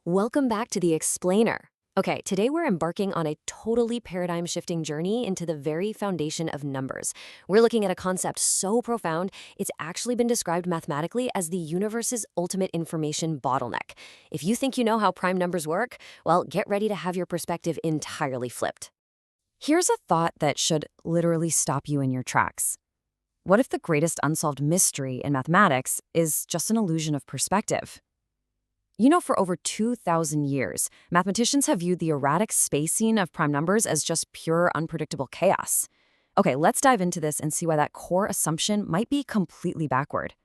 Welcome back to The Explainer. Okay, today we're embarking on a totally paradigm shifting journey into the very foundation of numbers. We're looking at a concept so profound, it's actually been described mathematically as the universe's ultimate information bottleneck. If you think you know how prime numbers work, well, get ready to have your perspective entirely flipped. Here's a thought that should literally stop you in your tracks. What if the greatest unsolved mystery in mathematics is just an illusion of perspective? For over 2,000 years, mathematicians have viewed the erratic spacing of prime numbers as just pure, unpredictable chaos. Okay, let's dive into this and see why that core assumption might be completely backward.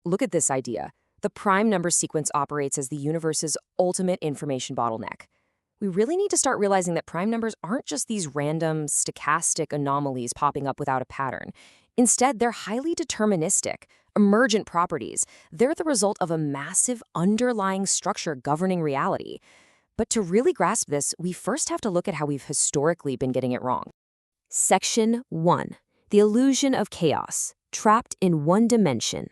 Look at this idea. The prime number sequence operates as the universe's ultimate information bottleneck. We really need to start realizing that prime numbers aren't just these random, stochastic anomalies popping up without a pattern. Instead, they're highly deterministic, emergent properties. They're the result of a massive underlying structure governing reality. But to really grasp this, we first have to look at how we've historically been getting it wrong. Section 1. The illusion of chaos, trapped in one dimension.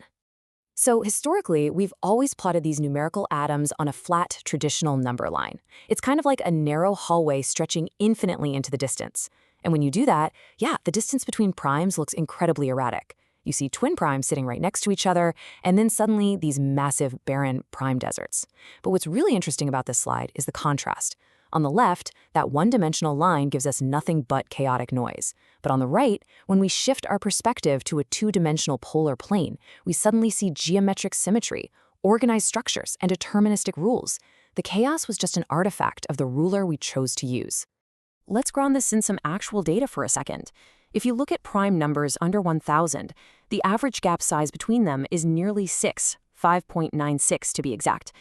So historically, we've always plotted these numerical atoms on a flat, traditional number line. It's kind of like a narrow hallway stretching infinitely into the distance. And when you do that, the distance between primes looks incredibly erratic. You see twin primes sitting right next to each other, and then suddenly these massive, barren prime deserts. But what's really interesting about this slide is the contrast. On the left, that one-dimensional line gives us nothing but chaotic noise. But on the right, when we shift our perspective to a two-dimensional polar plane, we suddenly see geometric symmetry, organized structures, and deterministic rules. The chaos was just an artifact of the ruler we chose to use. Let's ground this in some actual data for a second. If you look at prime numbers under 1,000, the average gap size between them is nearly 6, 5.96 to be exact.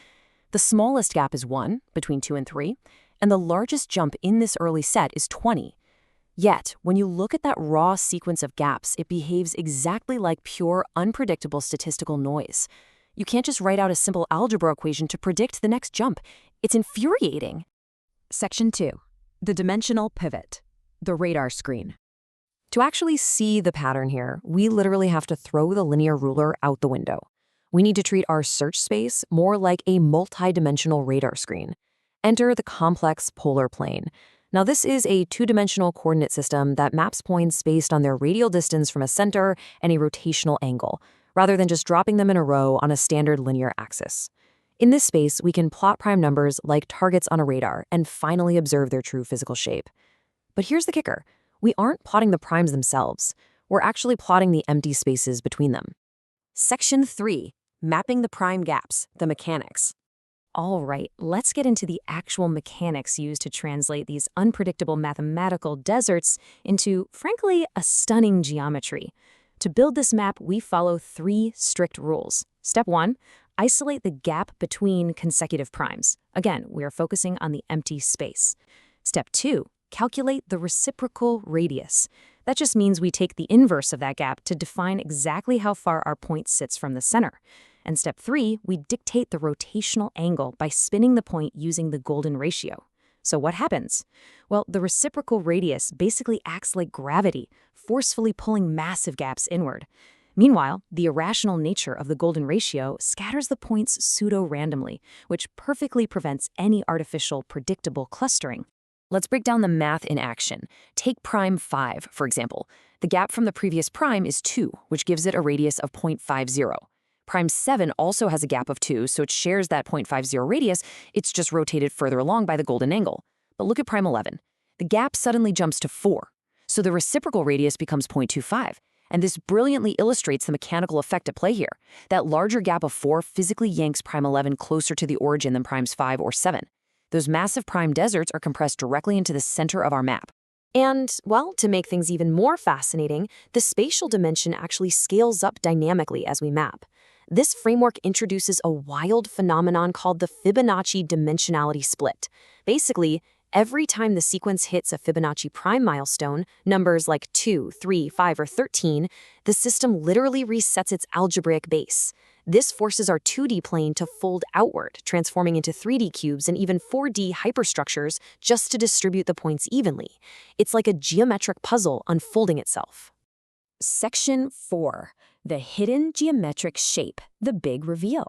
The smallest gap is 1, between 2 and 3, and the largest jump in this early set is 20. Yet, when you look at that raw sequence of gaps, it behaves exactly like pure, unpredictable statistical noise. You can't just write out a simple algebra equation to predict the next jump. It's infuriating. Section 2. The dimensional pivot. The radar screen. To actually see the pattern here, we literally have to throw the linear ruler out the window. We need to treat our search space more like a multi-dimensional radar screen. Enter the complex polar plane. Now, this is a two-dimensional coordinate system that maps points based on their radial distance from a center and a rotational angle, rather than just dropping them in a row on a standard linear axis. In this space, we can plot prime numbers like targets on a radar and finally observe their true physical shape. But here's the kicker. We aren't plotting the primes themselves. We're actually plotting the empty spaces between them. Section 3. Mapping the prime gaps, the mechanics. All right, let's get into the actual mechanics used to translate these unpredictable mathematical deserts into, frankly, a stunning geometry. To build this map, we follow 3 strict rules. Step 1, isolate the gap between consecutive primes. Again, we are focusing on the empty space. Step 2, calculate the reciprocal radius. That just means we take the inverse of that gap to define exactly how far our point sits from the center. And step 3, we dictate the rotational angle by spinning the point using the golden ratio. So what happens? Well, the reciprocal radius basically acts like gravity, forcefully pulling massive gaps inward. Meanwhile, the irrational nature of the golden ratio scatters the points pseudo-randomly, which perfectly prevents any artificial, predictable clustering. Let's break down the math in action. Take prime 5, for example. The gap from the previous prime is 2, which gives it a radius of 0.50. Prime 7 also has a gap of 2, so it shares that 0.50 radius. It's just rotated further along by the golden angle. But look at prime 11. The gap suddenly jumps to 4, so the reciprocal radius becomes 0.25. And this brilliantly illustrates the mechanical effect at play here. That larger gap of 4 physically yanks prime 11 closer to the origin than primes 5 or 7. Those massive prime deserts are compressed directly into the center of our map. And, well, to make things even more fascinating, the spatial dimension actually scales up dynamically as we map. This framework introduces a wild phenomenon called the Fibonacci dimensionality split. Basically, every time the sequence hits a Fibonacci prime milestone, numbers like 2, 3, 5, or 13, the system literally resets its algebraic base. This forces our 2D plane to fold outward, transforming into 3D cubes and even 4D hyperstructures just to distribute the points evenly. It's like a geometric puzzle unfolding itself. Section 4. The hidden geometric shape, the big reveal.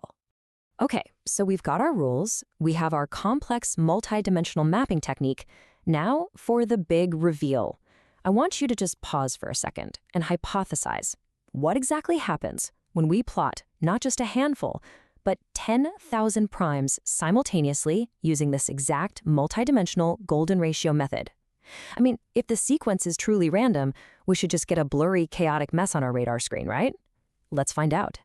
Okay, so we've got our rules, we have our complex multidimensional mapping technique. Now for the big reveal. I want you to just pause for a second and hypothesize. What exactly happens when we plot not just a handful, but 10,000 primes simultaneously using this exact multidimensional golden ratio method? I mean, if the sequence is truly random, we should just get a blurry, chaotic mess on our radar screen, right? Let's find out.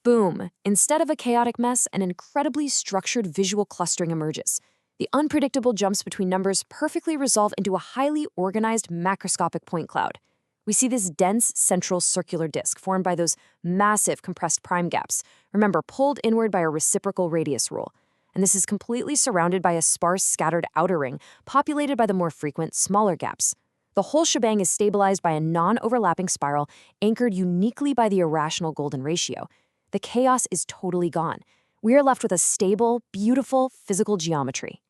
Boom! Instead of a chaotic mess, an incredibly structured visual clustering emerges. The unpredictable jumps between numbers perfectly resolve into a highly organized macroscopic point cloud. We see this dense central circular disk formed by those massive compressed prime gaps, remember, pulled inward by a reciprocal radius rule. And this is completely surrounded by a sparse, scattered outer ring, populated by the more frequent, smaller gaps. The whole shebang is stabilized by a non-overlapping spiral anchored uniquely by the irrational golden ratio. The chaos is totally gone. We are left with a stable, beautiful physical geometry.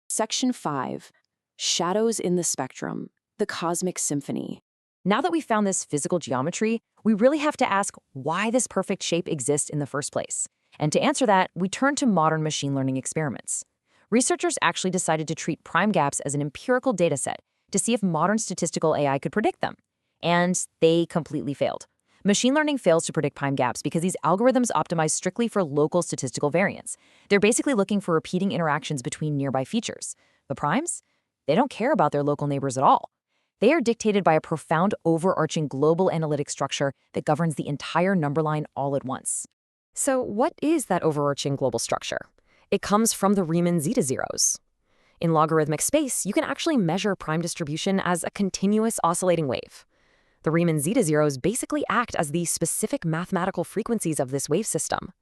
Section 5. Shadows in the Spectrum, the Cosmic Symphony. Now that we've found this physical geometry, we really have to ask why this perfect shape exists in the first place. And to answer that, we turn to modern machine learning experiments. Researchers actually decided to treat prime gaps as an empirical dataset to see if modern statistical AI could predict them. And they completely failed. Machine learning fails to predict prime gaps because these algorithms optimize strictly for local statistical variance. They're basically looking for repeating interactions between nearby features. The primes? They don't care about their local neighbors at all. They are dictated by a profound overarching global analytic structure that governs the entire number line all at once. So what is that overarching global structure? It comes from the Riemann zeta zeros. In logarithmic space, you can actually measure prime distribution as a continuous oscillating wave. The Riemann zeta zeros basically act as the specific mathematical frequencies of this wave system.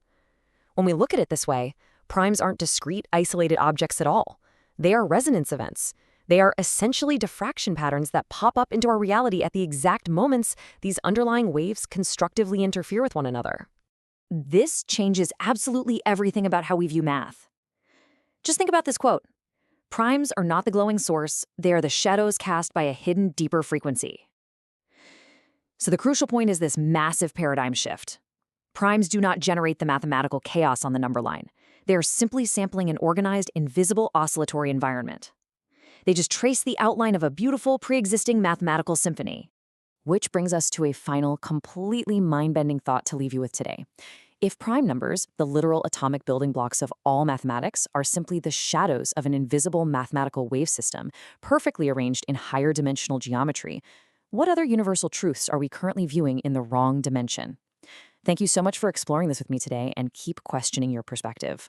When we look at it this way, primes aren't discrete, isolated objects at all. They are resonance events. They are essentially diffraction patterns that pop up into our reality at the exact moments these underlying waves constructively interfere with one another. This changes absolutely everything about how we view math. Just think about this quote. Primes are not the glowing source, they are the shadows cast by a hidden, deeper frequency. So the crucial point is this massive paradigm shift. Primes do not generate the mathematical chaos on the number line. They are simply sampling an organized, invisible oscillatory environment. They just trace the outline of a beautiful, pre-existing mathematical symphony. Which brings us to a final, completely mind-bending thought to leave you with today. If prime numbers, the literal atomic building blocks of all mathematics, are simply the shadows of an invisible mathematical wave system, perfectly arranged in higher dimensional geometry, what other universal truths are we currently viewing in the wrong dimension? Thank you so much for exploring this with me today, and keep questioning your perspective.